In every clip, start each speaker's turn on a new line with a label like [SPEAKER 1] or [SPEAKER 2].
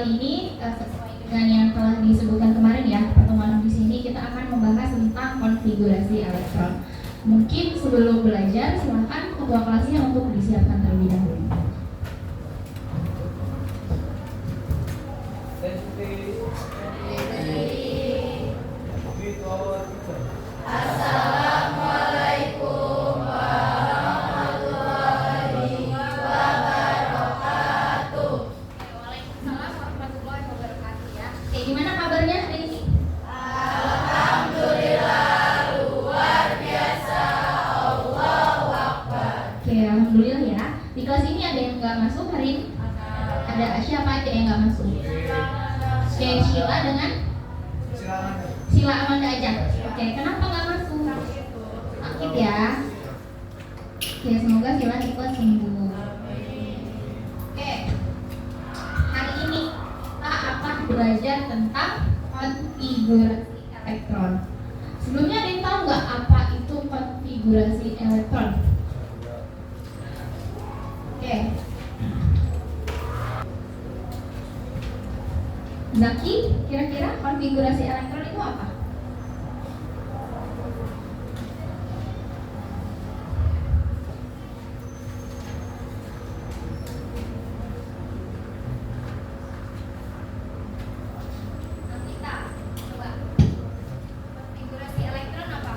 [SPEAKER 1] kali ini sesuai dengan yang telah disebutkan kemarin ya, pertemuan di sini kita akan membahas tentang konfigurasi elektron. Mungkin sebelum belajar, silakan ketua kelasnya untuk disiapkan terlebih dahulu.
[SPEAKER 2] Assalamualaikum warahmatullahi wabarakatuh.
[SPEAKER 1] Waalaikumsalam warahmatullahi wabarakatuh ya. Oke, gimana kabarnya hari ini?
[SPEAKER 2] Alhamdulillah luar biasa. Allahu Akbar.
[SPEAKER 1] Oke, alhamdulillah ya. Di kelas ini ada yang nggak masuk hari ini? Ada siapa aja yang nggak masuk? Oke, Sheila dengan Sila Amanda aja. Oke, kenapa nggak masuk? Sakit ya. Oke, semoga Sila cepat sembuh. Oke, hari ini kita akan belajar tentang konfigurasi elektron. Sebelumnya ada yang tahu nggak apa itu konfigurasi elektron? Oke, Zaki, kira-kira konfigurasi elektron itu apa? Kita coba. Konfigurasi elektron apa?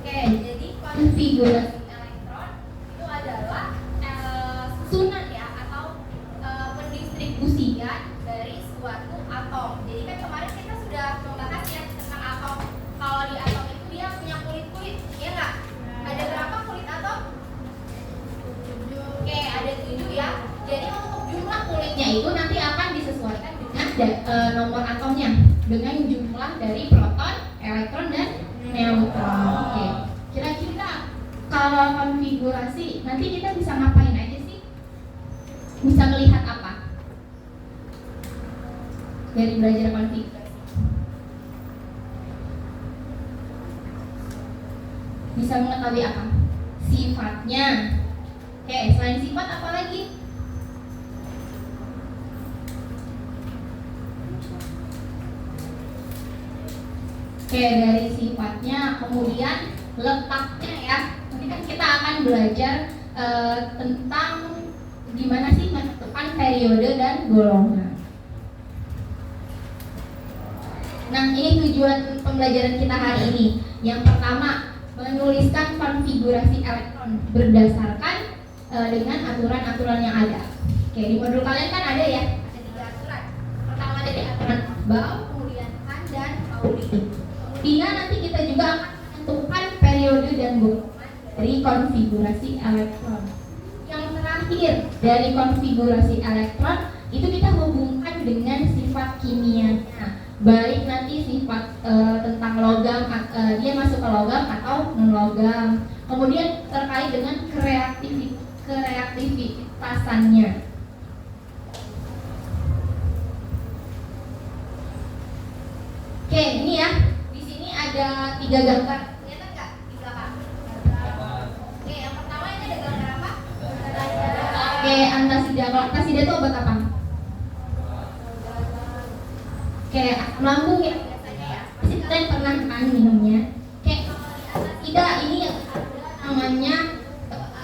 [SPEAKER 1] Oke, jadi konfigurasi elektron itu adalah susunan ya atau pendistribusian dari suatu atom. Jadi kan kemarin kita sudah membahas ya tentang atom. Kalau di atom itu dia punya kulit-kulit, ya nggak? Ada berapa kulit atom? Oke, ada 7 ya. Jadi untuk jumlah kulitnya itu nanti akan disesuaikan dengan nomor atomnya dengan jumlah dari proton, elektron dan neutron. Oke. Kira-kira kalau konfigurasi nanti kita bisa ngapain aja sih? Bisa melihat apa? Dari belajar konfigurasi. Bisa mengetahui apa? Sifatnya. Oke, selain sifat apa lagi? Oke, dari sifatnya, kemudian letaknya ya. Nanti kan kita akan belajar tentang gimana sih menentukan periode dan golongan. Nah, ini tujuan pembelajaran kita hari ini. Yang pertama, menuliskan konfigurasi elektron berdasarkan dengan aturan-aturan yang ada. Oke, di modul kalian kan ada ya? Ada 3 aturan. Pertama dari aturan Bohr, kemudian Hahn dan Pauli. Kemudian nanti kita juga akan menentukan periode dan golongan dari konfigurasi elektron. Yang terakhir dari konfigurasi elektron itu kita hubungkan dengan sifat kimianya, baik nanti sifat tentang logam, dia masuk ke logam atau non logam. Kemudian terkait dengan kreativitasannya. Oke, ini ya. Ada 3 gambar, kelihatan nggak di belakang? Oke, yang pertama ini ada gambar apa? Oke, antasida. Kalau antasida itu obat apa? Oke, asam lambung ya biasanya ya. Pasti kalian pernah kan minumnya. Oke, antasida ini yang namanya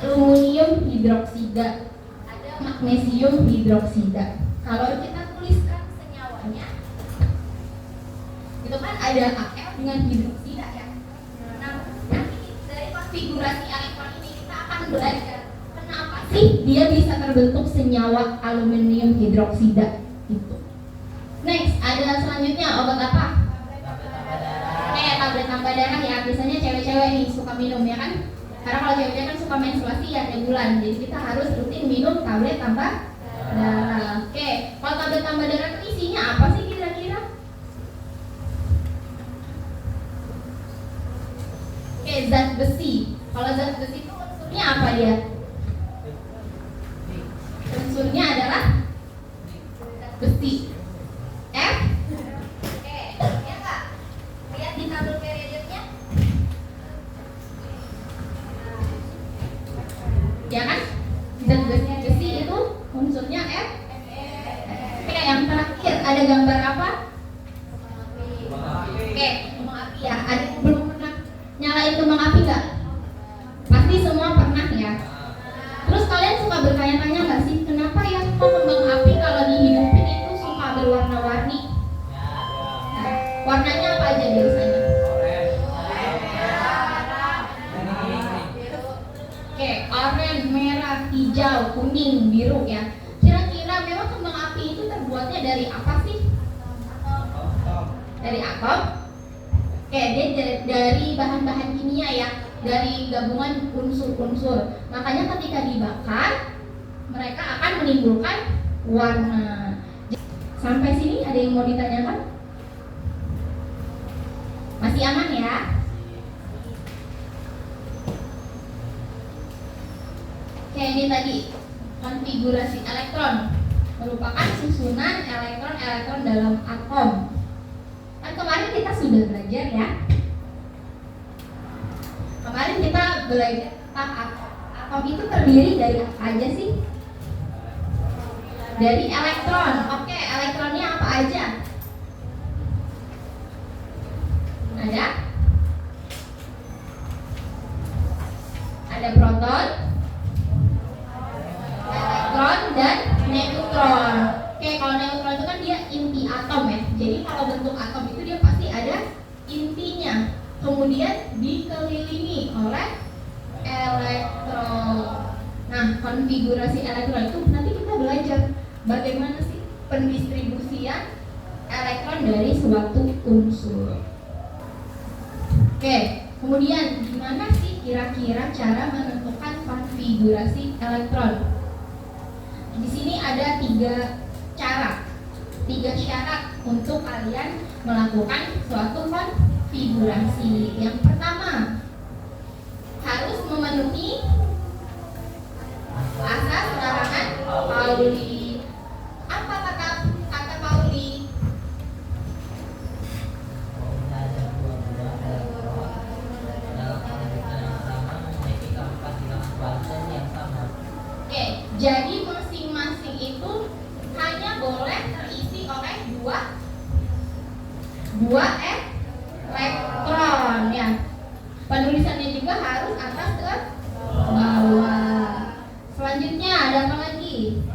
[SPEAKER 1] aluminium hidroksida, ada magnesium hidroksida. Kalau kita tuliskan senyawanya, itu kan ada AF dengan hidroksida ya. Nah, nanti dari konfigurasi elektron ini kita akan belajar kenapa sih dia bisa terbentuk senyawa aluminium hidroksida itu. Next, ada selanjutnya obat apa? Tablet tambah darah ya. Biasanya cewek-cewek nih suka minum ya kan? Karena kalau cewek-cewek kan suka menstruasi ya tiap bulan. Jadi kita harus rutin minum tablet tambah darah. Oke, kalau tablet tambah darah itu isinya apa sih kira-kira? Oke, zat besi. Kalau zat besi itu unsurnya apa dia? Unsurnya adalah zat besi. F. Oke, ya nggak? Lihat di tabel Oke, kembang api ya. Ada yang belum pernah nyalain kembang api nggak? Pasti semua pernah ya. Terus kalian suka bertanya-tanya nggak sih, kenapa ya kok kembang api kalau dihidupin itu suka berwarna-warni? Nah, warnanya apa aja biasanya? Oke, oranye, merah, hijau, kuning, biru ya. Kira-kira memang kembang api itu terbuatnya dari apa sih? Dari atom. Oke, dia dari bahan-bahan kimia ya, dari gabungan unsur-unsur. Makanya ketika dibakar, mereka akan menimbulkan warna. Sampai sini ada yang mau ditanyakan? Masih aman ya? Oke, ini tadi konfigurasi elektron merupakan susunan elektron-elektron dalam atom. Kan kemarin kita sudah belajar ya. Kemarin kita belajar tentang atom. Atom itu terdiri dari apa aja sih? Dari elektron. Oke, elektronnya apa aja? Ada? Ada proton, elektron, dan neutron. Oke, kalau neutron itu kan dia inti atom ya. Jadi kalau bentuk atom itu dia pasti ada intinya. Kemudian dikelilingi oleh elektron. Nah, konfigurasi elektron itu nanti kita belajar bagaimana sih pendistribusian elektron dari suatu unsur. Oke, kemudian gimana sih kira-kira cara menentukan konfigurasi elektron? Di sini ada 3 cara, 3 syarat untuk kalian melakukan suatu konfigurasi. Yang pertama, harus memenuhi asas larangan Pauli. Apa kata Pauli? Oke, jadi masing-masing itu hanya boleh terisi oleh dua elektron ya. Penulisannya juga harus atas ke bawah. Selanjutnya ada apa lagi?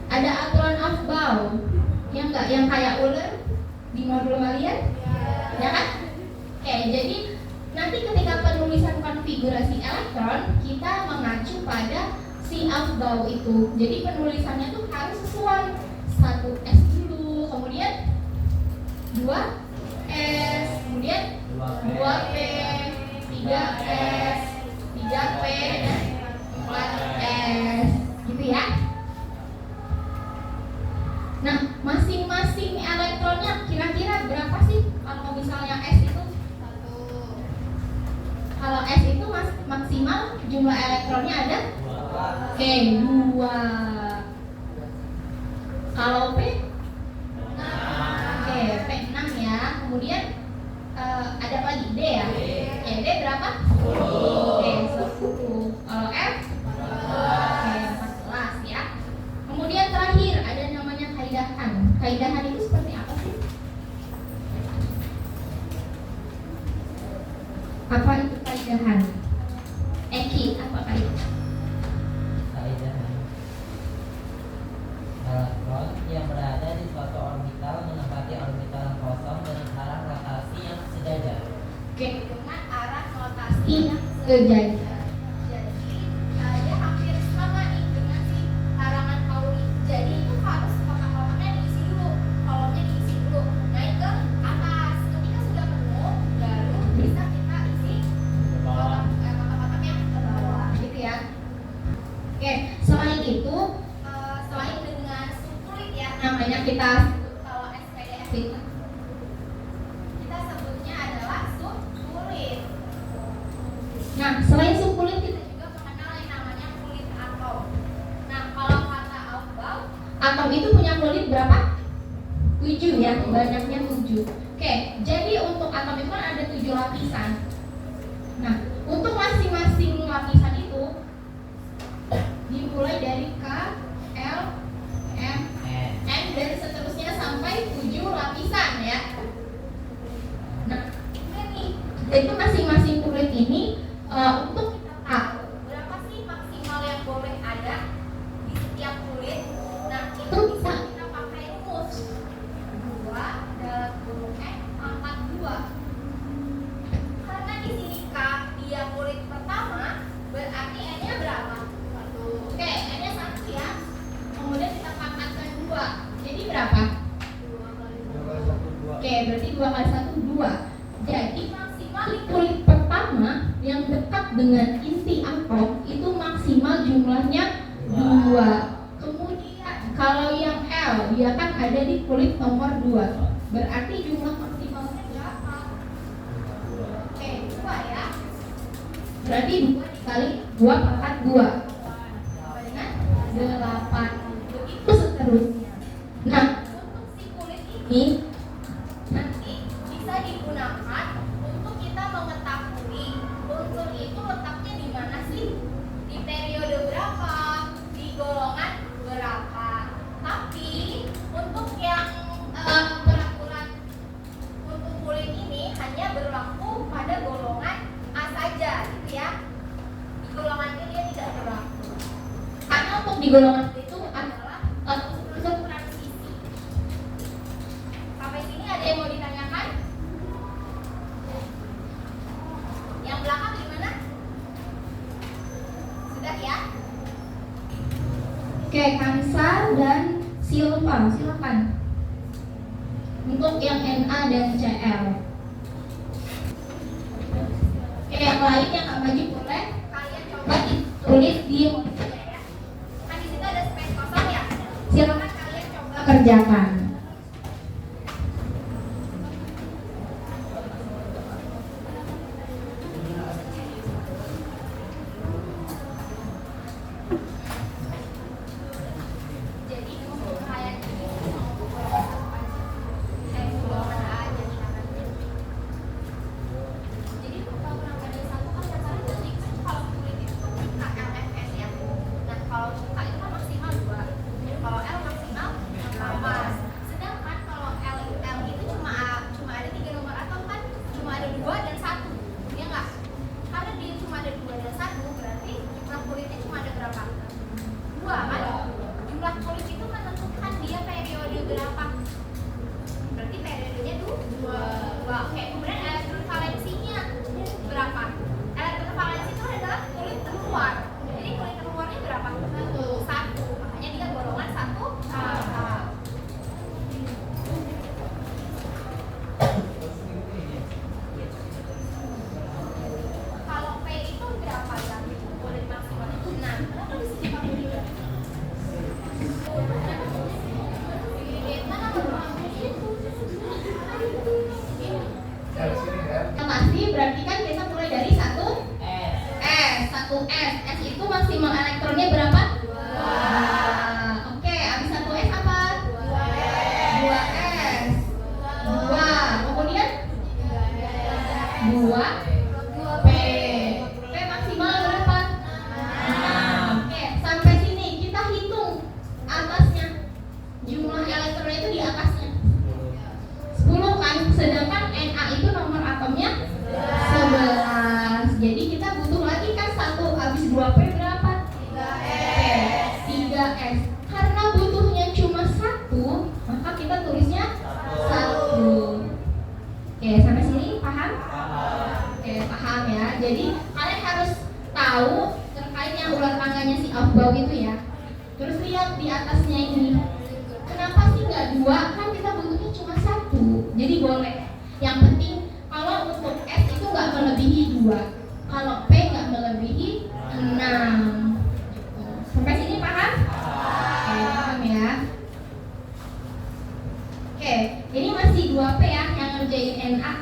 [SPEAKER 1] Ada aturan Aufbau. Yang enggak, yang kayak ular di modul kalian? Ya kan? Oke, jadi nanti ketika penulisan konfigurasi elektron, kita mengacu pada si Aufbau itu. Jadi penulisannya tuh harus sesuai. 1S dulu, kemudian 2S, kemudian 2P, 3S, 3P, dan 4S, gitu ya. Nah, masing-masing elektronnya kira-kira berapa sih? Kalau misalnya S itu 1. Kalau S itu maksimal jumlah elektronnya ada? Oke, 2. Kalau P? Oke, P 6 ya. Kemudian ada apa lagi? D ya? Oke, D berapa? 10. Oke, 10. Kalau F? Oke, 14 ya. Kemudian terakhir ada namanya kaidahan. Kaidahan itu seperti apa sih? Apa itu kaidahan? Eki, apa kaidahan?
[SPEAKER 3] Elektron yang berada di suatu orbital menempati orbital kosong dengan arah rotasi yang sejajar.
[SPEAKER 1] Oke, dengan arah rotasi yang sejajar. Jadi dia hampir sama nih dengan si larangan Pauli. Jadi itu harus kotak-kotaknya diisi dulu, kolomnya diisi dulu, naik ke atas. Ketika sudah penuh, baru bisa kita isi kotak-kotaknya ke bawah, gitu ya. Oke, selain itu, selain dengan sukulit ya, namanya kita kalau SPDS itu kita sebutnya adalah subkulit. Nah, selain subkulit kita juga mengenal yang namanya kulit atom. Nah, kalau kata Aufbau, atom itu punya kulit berapa? 7 ya, banyaknya 7. Oke, jadi untuk atom itu kan ada 7 lapisan. Nah, untuk masing-masing lapisan itu dimulai dari K, L, M, N dan seterusnya Jadi masing-masing kulit ini untuk kita tahu berapa sih maksimal yang boleh ada di setiap kulit. Nah, itu bisa kita pakai rumus 2 dalam kurung X pangkat 2. Karena di sini K dia kulit pertama, berarti N-nya berapa? 1. Oke, N-nya 1 ya. Kemudian kita pangkatkan 2. Jadi berapa? 2 kali 1, 2. Oke, berarti 2 kali 1, 2. Jadi maksimal di kulit pertama yang dekat dengan inti atom itu maksimal jumlahnya 2. Kemudian kalau yang L dia kan ada di kulit nomor 2. Berarti jumlah maksimalnya berapa? Oke, 2 ya. Berarti 2 dikali 2 pangkat 2 sama dengan 8. Begitu seterusnya. Nah, untuk si kulit ini nanti bisa digunakan untuk kita mengetahui unsur itu letaknya di mana sih? Di periode berapa? Di golongan berapa? Tapi untuk yang peraturan untuk kulit ini hanya berlaku pada golongan A saja, gitu ya. Di golongan B dia tidak berlaku. Karena untuk di golongan B itu adalah unsur transisi. Sampai sini ada yang mau ditanyakan? Yang belakang gimana? Sudah ya? Oke, Kansar dan Silva, silakan. Untuk yang NA dan CL. Oke, yang lain yang nggak maju boleh kalian coba ditulis di monitor ya. Kan di situ ada space kosong ya. Silakan kalian coba kerjakan. Jadi untuk kalian ini saya golongan A aja misalkan. Jadi kalau rangkaian satu kan dasarnya cantik kan kalau kulit itu kan tingkat LFS ya. Nah kalau muka itu kan maksimal 2. Kalau L maksimal 8. Sedangkan kalau L itu cuma ada 3 nomor atom kan cuma ada 2 dan 1. Ya enggak? Karena dia cuma ada 2 dan 1 berarti jumlah kulitnya cuma ada berapa? 2 kan? Jumlah kulit itu menentukan dia periode berapa. Berarti periodenya tuh 2. Oke, kemudian elektron valensinya berapa? Elektron valensi itu adalah kulit terluar. Jadi kulit terluarnya berapa? 1. Makanya dia golongan 1A. Kalau P itu berapa ya? Kulit maksimalnya 6. Kenapa bisa dipakai 3? Yang pasti berarti kan kita mulai dari 1 S. 1 S. S itu maksimal elektronnya berapa? 2. Oke, habis 1 S apa? 2 S. 2. Kemudian 2 P. P maksimal berapa? 6. Oke, sampai sini kita hitung atasnya. Jumlah elektronnya itu di atasnya 10 kan, sedangkan Na itu nomor atomnya 11. Jadi kita butuh lagi kan 1 habis 2P berapa? 3S. 3S. Karena butuhnya cuma 1, maka kita tulisnya 1. Oke, sampai sini paham? Oke, paham ya. Jadi kalian harus tahu terkait yang ular tangganya si Afbau itu ya. Terus lihat di atasnya ini. Kenapa sih nggak 2? Kan kita butuhnya cuma 1. Jadi boleh. Yang penting kalau untuk S itu nggak melebihi 2. Kalau P nggak melebihi 6. Sampai sini paham? Oke, paham ya. Oke, ini masih 2P ya yang ngerjain Na.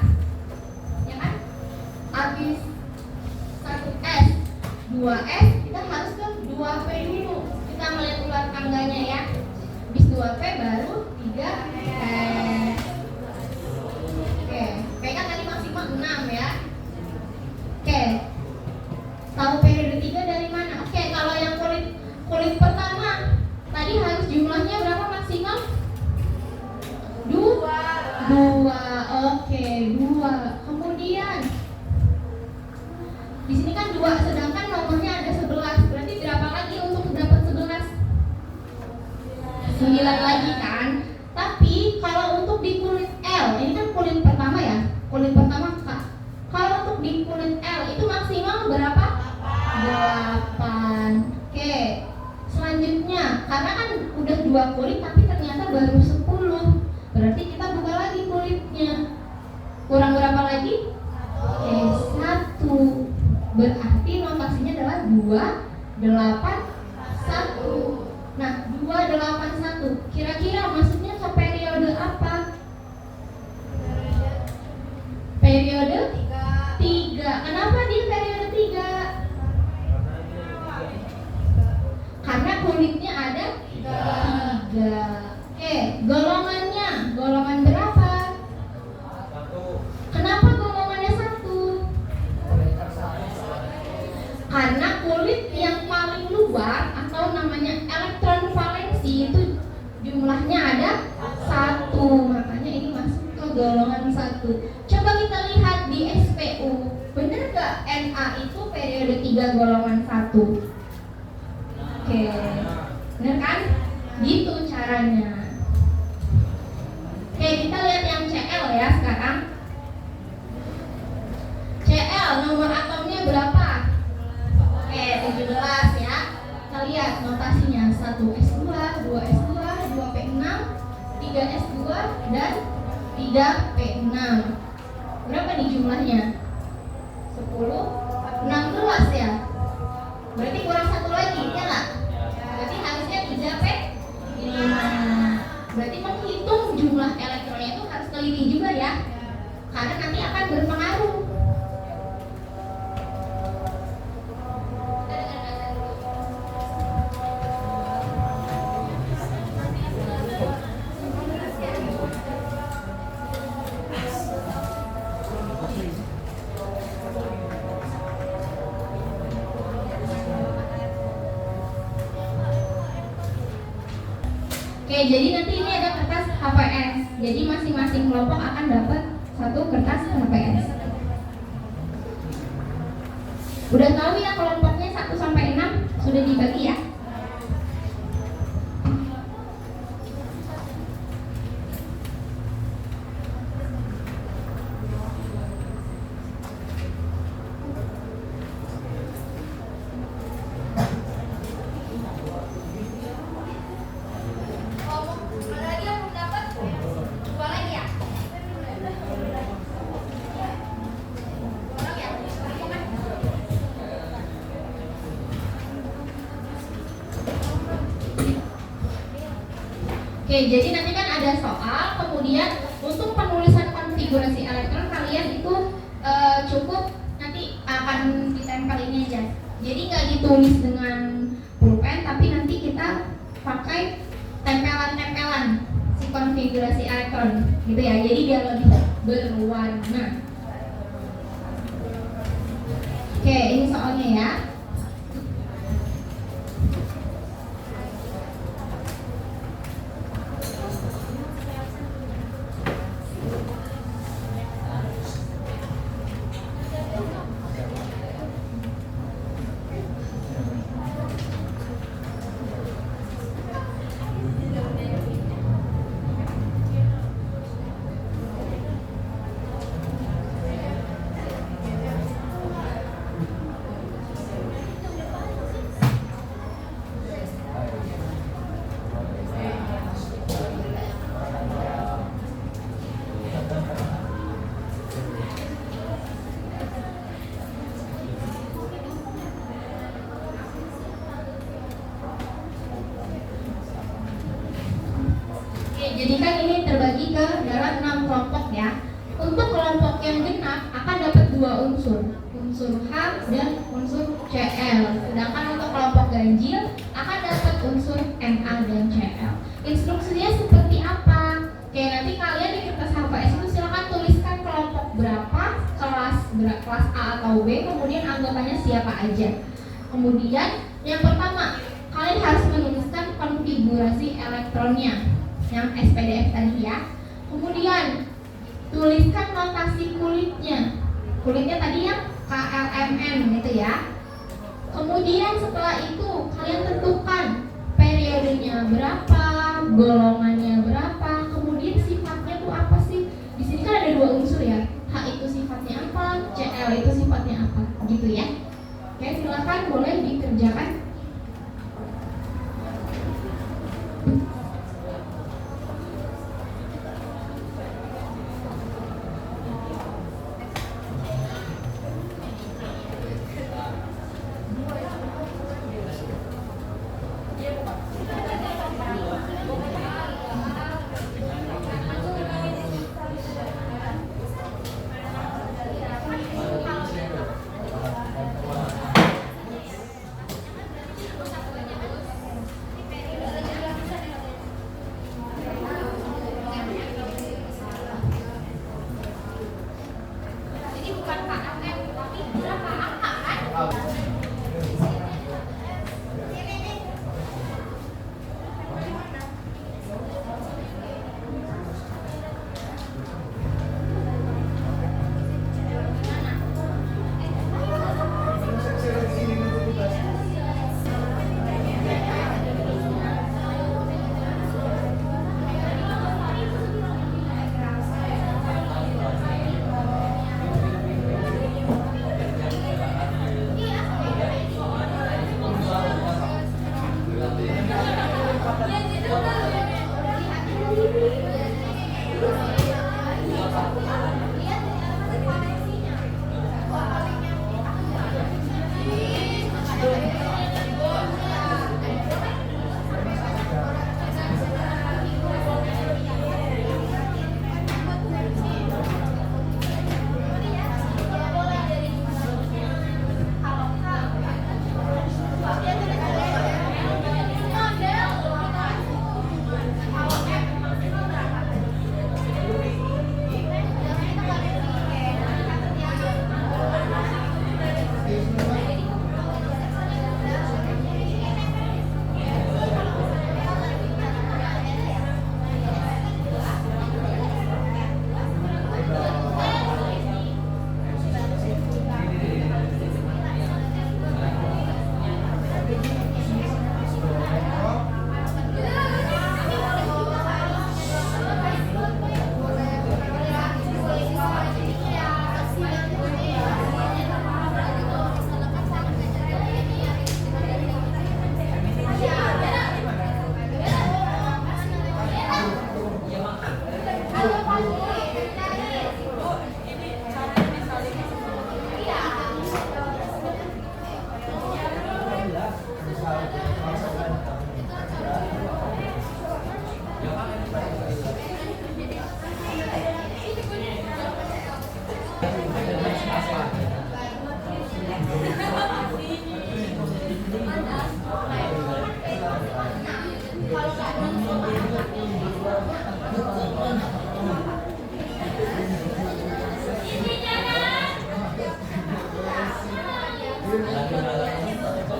[SPEAKER 1] Ya kan? Habis 1S, 2S, kita harus ke 2P dulu. Kita melihat ular tangganya ya. Habis 2P baru 3S. Oke, P kan tadi maksimal 6 ya. Oke. Tahu periode 3 dari mana? Oke, kalau yang kulit pertama tadi harus jumlahnya berapa maksimal? 2. Oke, 2. Kemudian 2, sedangkan nomornya ada 11. Berarti berapa lagi untuk dapat 11? 9 lagi kan? Tapi kalau untuk di kulit L, ini kan kulit pertama ya. Kulit pertama Kak. Kalau untuk di kulit L itu maksimal berapa? 8. Oke. Selanjutnya, karena kan udah 2 kulit tapi ternyata baru 10. Berarti kita buka lagi kulitnya. Kurang berapa lagi? Oke, 1. Berarti notasinya adalah 281. Nah, 281. Kira-kira maksudnya ke periode apa? Periode 3. Kenapa di periode 3? Karena kulitnya ada 3. Oke, golongannya. Golongan berapa? Kenapa golongannya 1? Karena kulit yang paling luar atau namanya elektron valensi itu jumlahnya ada 1. Makanya ini masuk ke golongan 1. Coba kita lihat di SPU. Bener gak Na itu periode 3 golongan 1? Oke, bener kan? Gitu caranya. Oke, kita lihat yang Cl ya sekarang. Cl nomor atomnya berapa? Oke, 17 ya. Kita lihat notasinya 1s2, 2s2, 2p6, 3s2 dan 3p6. Berapa nih jumlahnya? 10, 16 ya. Berarti kurang 1 lagi, ya nggak? Berarti harusnya 3p5. Berarti menghitung jumlah elektronnya itu harus teliti juga ya. Karena nanti akan berpengaruh. Oke, jadi nanti ini ada kertas HPS. Jadi masing-masing kelompok akan dapat 1 kertas HPS. Udah tahu ya kelompoknya 1 sampai 6 sudah dibagi ya? Oke, jadi nanti kan ada soal, kemudian untuk penulisan konfigurasi elektron kalian itu cukup nanti akan ditempel ini aja. Jadi nggak ditulis dengan pulpen, tapi nanti kita pakai tempelan-tempelan si konfigurasi elektron, gitu ya. Jadi biar lebih berwarna. Oke, ini soalnya ya. Jadi kan ini terbagi ke dalam 6 kelompok ya. Untuk kelompok yang genap akan dapat 2 unsur, unsur H dan unsur Cl. Sedangkan untuk kelompok ganjil akan dapat unsur Na dan Cl. Instruksinya seperti apa? Oke, nanti kalian di kertas HPS itu silakan tuliskan kelompok berapa, kelas A atau B, kemudian anggapannya siapa aja. Kemudian yang pertama, kalian harus menuliskan konfigurasi elektronnya yang SPDF tadi ya. Kemudian tuliskan notasi kulitnya. Kulitnya tadi yang KLMN gitu ya. Kemudian setelah itu kalian tentukan periodenya berapa, golongannya berapa, kemudian sifatnya tuh apa sih? Di sini kan ada dua unsur ya. H itu sifatnya apa, CL itu sifatnya apa, gitu ya. Oke, silakan boleh dikerjakan.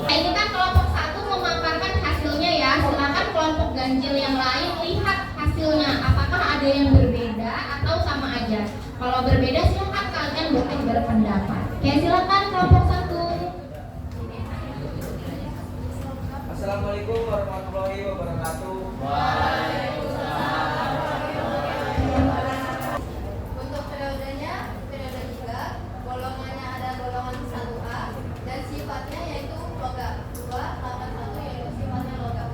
[SPEAKER 1] Ini kan kelompok 1 memaparkan hasilnya ya. Silakan kelompok ganjil yang lain lihat hasilnya. Apakah ada yang berbeda atau sama aja? Kalau berbeda silakan kalian boleh berpendapat. Oke, silakan kelompok 1.
[SPEAKER 4] Assalamualaikum warahmatullahi wabarakatuh.
[SPEAKER 2] Untuk periodenya, periode 3, golongannya ada golongan 1A dan sifatnya yaitu logam. 281 yaitu sifatnya logam.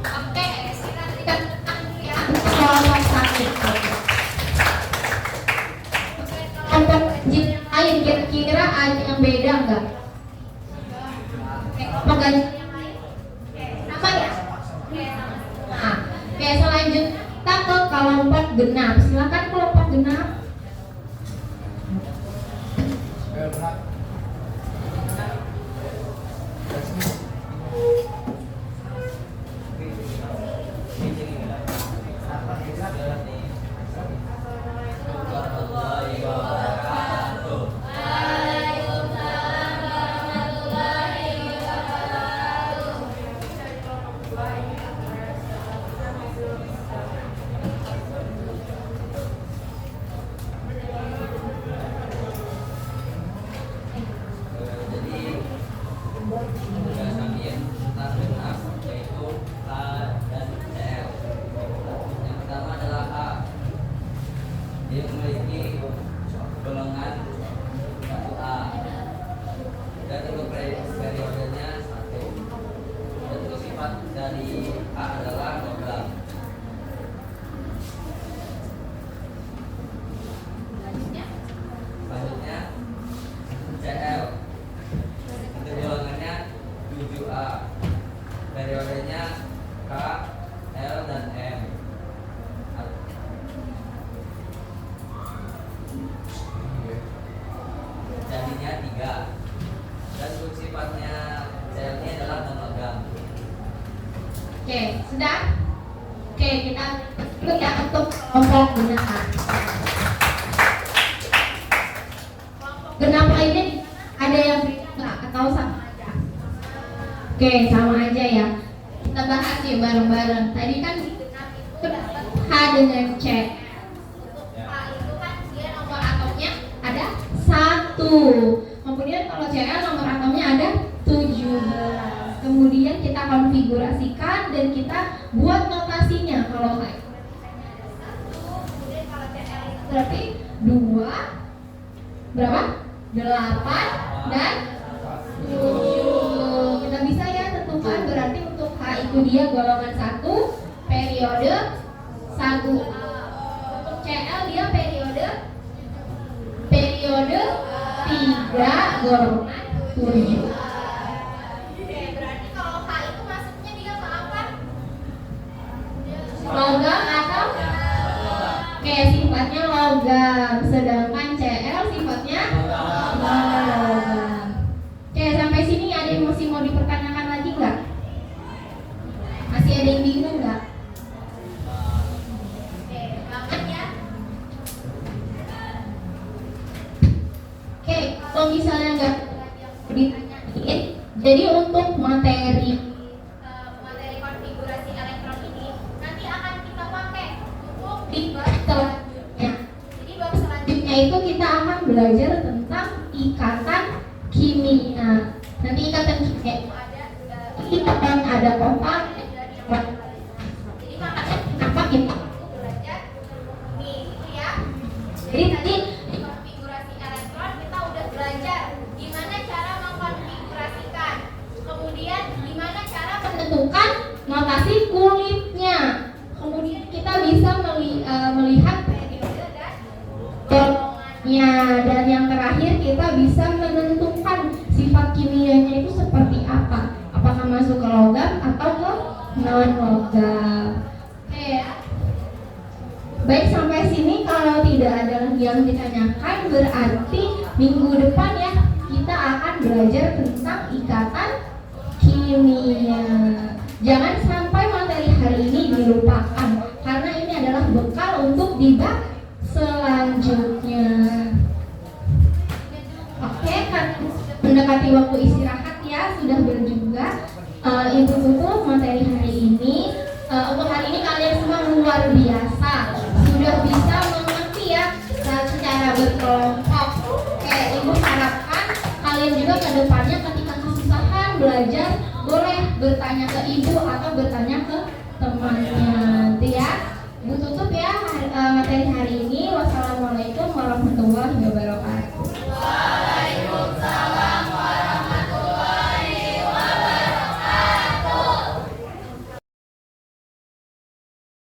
[SPEAKER 1] Oke, silakan ya. Kelompok 1. Kelompok ganjil yang lain kira-kira ada yang beda enggak? Kelompok ganjil yang lain sama ya? Oke, sama. genap. Silakan kelompok genap.
[SPEAKER 3] Warahmatullahi wabarakatuh. Jadi tugas kami tentang genap yaitu H dan CL. Yang pertama adalah H. Dia memiliki golongan 1A dan untuk periodenya 1. Dan untuk sifat dari A adalah logam. Selanjutnya CL. Untuk golongannya 7A. Periodenya K, L, dan M. Jadinya 3. Dan untuk sifatnya CL ini adalah non-logam.
[SPEAKER 1] Oke, sudah? Oke, kita dulu ya untuk kelompok genap. Kelompok genap lainnya ada yang beda nggak atau sama aja? Oke, sama aja ya. Kita bahas ya bareng-bareng. Tadi kan di genap itu dapat H dengan C. Untuk H itu kan dia nomor atomnya ada 1. Kemudian kalau CL nomor atomnya ada 17. Kemudian kita konfigurasikan dan kita buat notasinya. Kalau H itu kemudian kalau CL itu berarti 2 berapa? 8 dan 7. Kita bisa ya tentukan berarti untuk H itu dia golongan 1 periode 1. Untuk CL dia periode 3 golongan 7. Oke, berarti kalau H itu masuknya dia ke apa? Logam atau? Oke, sifatnya logam. Sedangkan CL sifatnya logam. Oke, sampai sini ada yang masih mau dipertanyakan lagi nggak? Masih ada yang bingung nggak? Oke, banget ya. Oke, kalau misalnya nggak ditanyain, jadi untuk materi konfigurasi elektron ini nanti akan kita pakai untuk di bab selanjutnya. Jadi bab selanjutnya itu kita akan belajar tentang ikatan kimia. Nanti ikatan kimia itu ada kompak, jadi makanya kenapa kita belajar ini gitu ya. Jadi tadi di konfigurasi elektron kita udah belajar gimana cara mengkonfigurasikan, kemudian gimana cara menentukan notasi kulitnya, kemudian kita bisa melihat periode dan golongannya, dan yang terakhir kita bisa menentukan sifat kimianya itu seperti apa, apakah masuk ke logam atau ke non logam. Oke ya. Baik, sampai sini kalau tidak ada lagi yang ditanyakan, berarti minggu depan ya kita akan belajar tentang ikatan kimia. Jangan sampai materi hari ini dilupakan, karena ini adalah bekal untuk di bab selanjutnya. Oke, kan mendekati waktu istirahat ya, sudah berjumpa. Ibu tutup materi hari ini. Untuk hari ini kalian semua luar biasa, sudah bisa mengerti ya secara berkelompok. Oke, ibu harapkan kalian juga ke depannya ketika kesusahan belajar boleh bertanya ke ibu atau bertanya ke temannya.